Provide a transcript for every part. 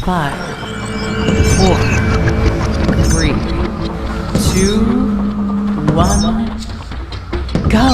5, 4, 3, 2, 1, go!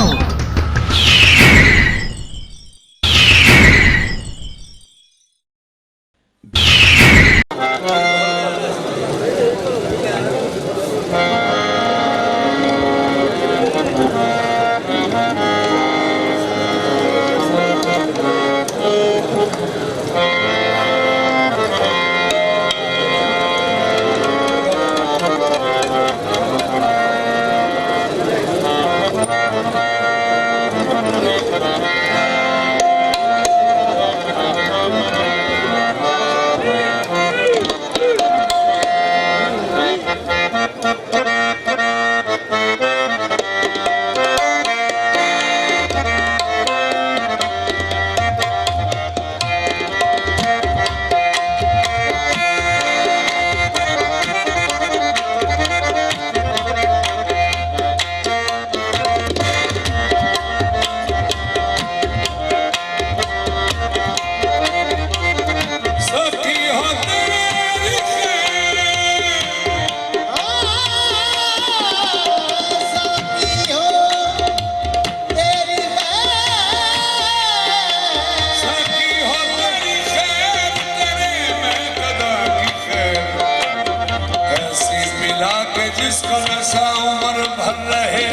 जिसका नशा उम्र भर रहे,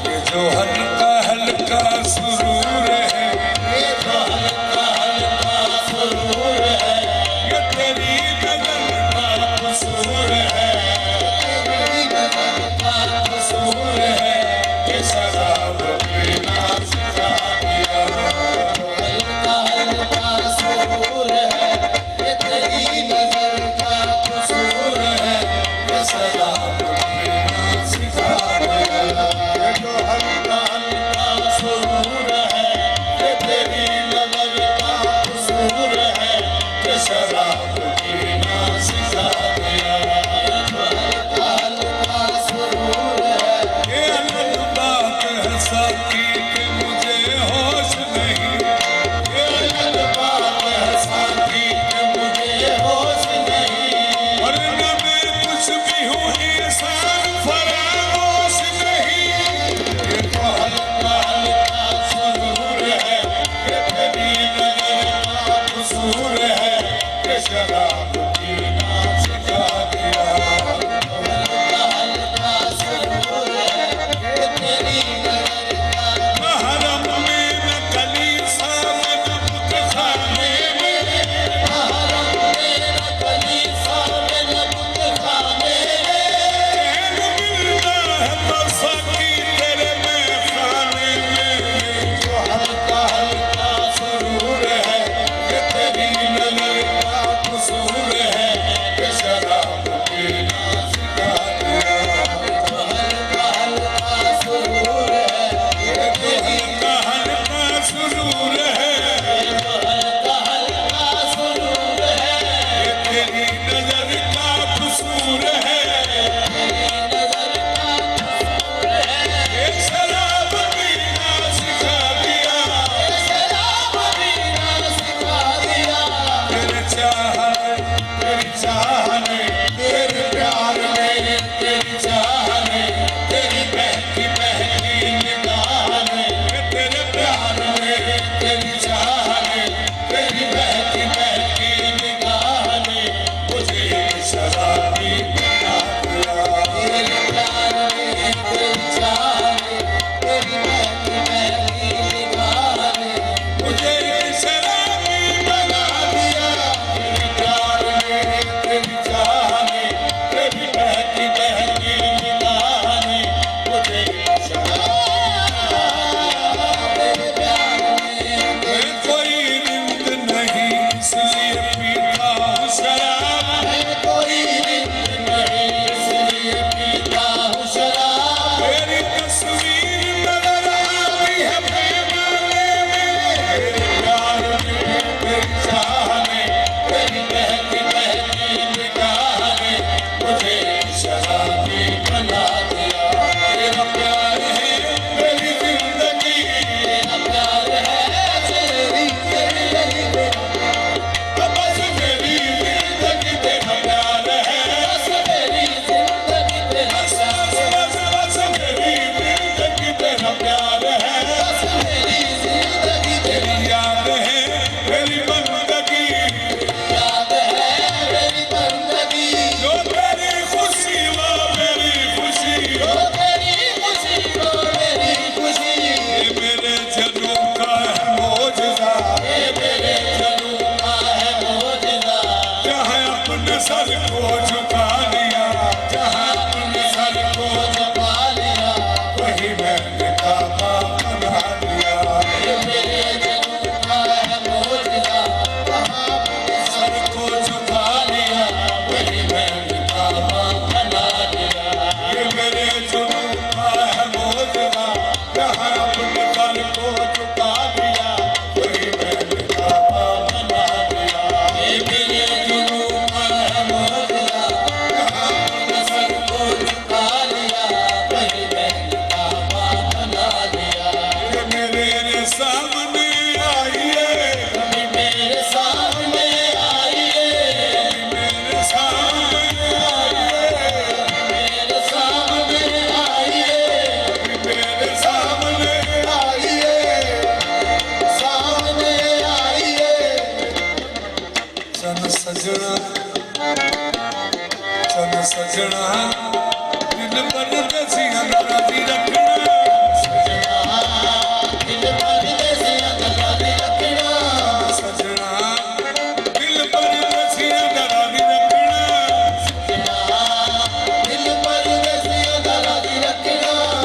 ये जो हल्का हल्का सुरूर है, ये जो हल्का हल्का सुरूर है, ये तेरी नजर का कसूर है, तेरी नजर का कसूर है, ये शराब पीना सिखा दिया। हल्का हल्का सुरूर है, ये तेरी नजर का कसूर है, शराब पीना सिखा दिया। ये जो हल्का हल्का सुरूर है, ये तेरी नजर का कसूर है, ये शराब पीना सिखा दिया। ये जो हल्का हल्का सुरूर है, ये अलग बात है साकी कि मुझे होश नहीं, ये अलग बात है साकी कि मुझे होश नहीं, और न मैं कुछ भी हूँ इंसान फरामोश नहीं। ये तो हल्का हल्का सुरूर है, ये तेरी नजर का कसूर है, ये शराब पीना सिखा दिया। हल्का हल्का सुरूर है, ये तेरी नजर का महरम में न कलीसा में न बुतखाने में, महरम में न कलीसा में न बुतखाने में, चैन मिलता है तो साकी तेरे में खाने में। जो हल्का हल्का सुरूर है, ये तेरी नजर का कसूर है, ये शराब पीना सिखा दिया। जो हल्का हल्का सुरूर है, ये तेरी हल्का हल्का सुरूर है, जो हल्का हल्का सुरूर है, ये तेरी नजर का कसूर है, तेरी नजर का कसूर है, ये शराब पीना सिखा दिया। ये शराब पीना सिखा दिया। तेरे चाहने, तेरी चाहने, तेरे प्यार में, तेरी चाहने, तेरी बहकी बहकी निगाह में, तेरे प्यार में, तेरी चाहने, तेरी बहकी बहकी निगाह में, मुझे शराबी बना दिया। तेरे प्यार में, तेरी चाहने, तेरी बहकी बहकी निगाह में, मुझे शराबी बना दिया। तेरे प्यार में, तेरी चाहने, तेरी बहकी बहकी निगाह में, मुझे तेरे प्यार में। मैं कोई निंद नहीं इसलिए पीता हूँ शराब, मैं कोई निंद नहीं इसलिए पीता हूँ शराब। तेरी तस्वीर नजर आती है पैमाने में, तेरे प्यार में, तेरी चाहने, तेरी बहकी बहकी निगाह ने मुझे शराबी बना दिया। तेरा प्यार है मेरी जिंदगी, तेरा प्यार है तेरी जिंदगी, बस चन सजना दिल बन दसिया राजी रखना सजना दिल बन दसिया राजी रखना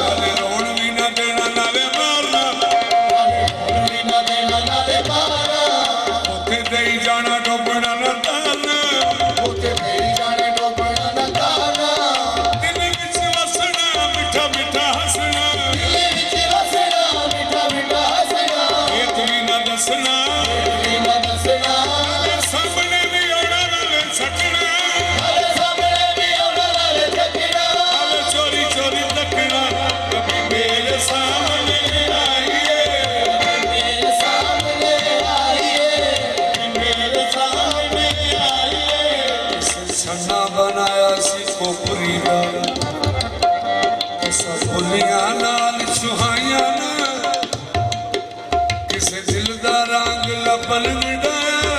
नाले रोण भी ना देना नाले मारना उत्थे दई जाना डोबना ना तारना दिल विच वसना मिठा मिठा हसना ये तुमी ना दसना नाले सामने भी आना नाले सकना नाले चोरी चोरी तकना कभी मेरे सामने आइए मेरे सामने आइए सन्ना बनाया सी कोपरी दा किसा फुलियां नाल सुहाइयां ना किसे दिल दा रंग लबन मिटाया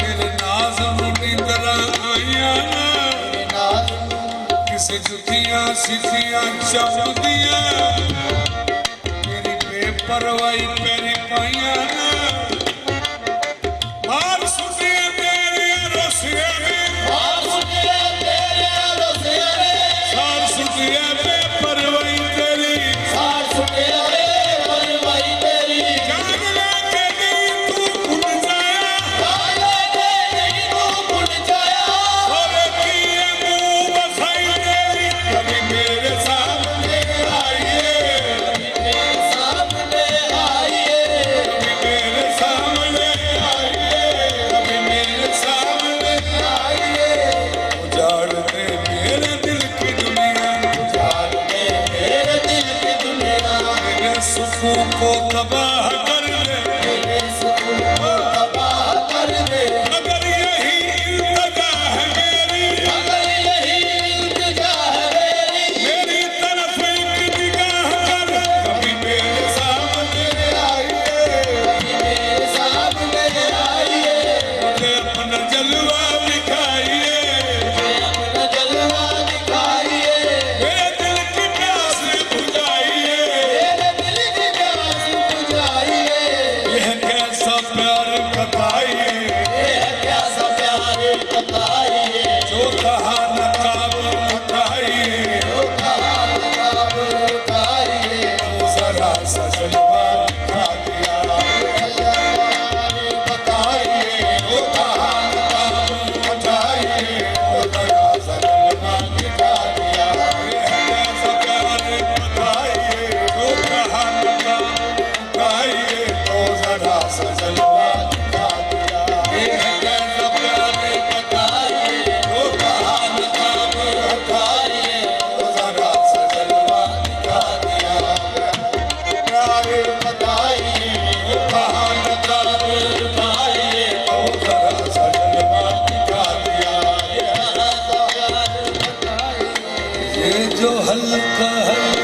तेरे नाज मुंडी तरह आइयां ना किसे जुतियां सिथियां चमदियां तेरी बेपरवाही पैरी पाइयां ना मार सुटिया तेरी रोसिया ने सार सुटिया बेपरवाही तेरी जान लेके नहीं तू भूल जाया सोरे की ये मुंह बसाई तेरी कभी मेरे सामने आइए कभी मेरे सामने आइए कभी मेरे सामने आइए उजाड़ दे मेरे दिल की दुनिया मेरे सुकून को तबाह कर दे अगर यही इल्तिजा है मेरी तरफ एक निगाह कर कभी मेरे सामने आइए मुझे अपना जलवा दिखाइए मेरे दिल की प्यास बुझाइए यह कैसा प्यार बताइए जो कहा नकाब बताइए तो जरा सा जलवा दिखा दिया जो कहा नकाब बताइए तो जरा सा जलवा दिखा दिया यह कैसा प्यार बताइए जो कहा नकाब बताइए तो जरा सा जलवा दिखा दिया यह कैसा प्यार बताइए जो कहा नकाब बताइए तो जरा सा जलवा दिखा दिया प्यार बताइए जो कहा नकाब बताइए तो जरा सा जलवा दिखा दिया ये जो हल्का हल्का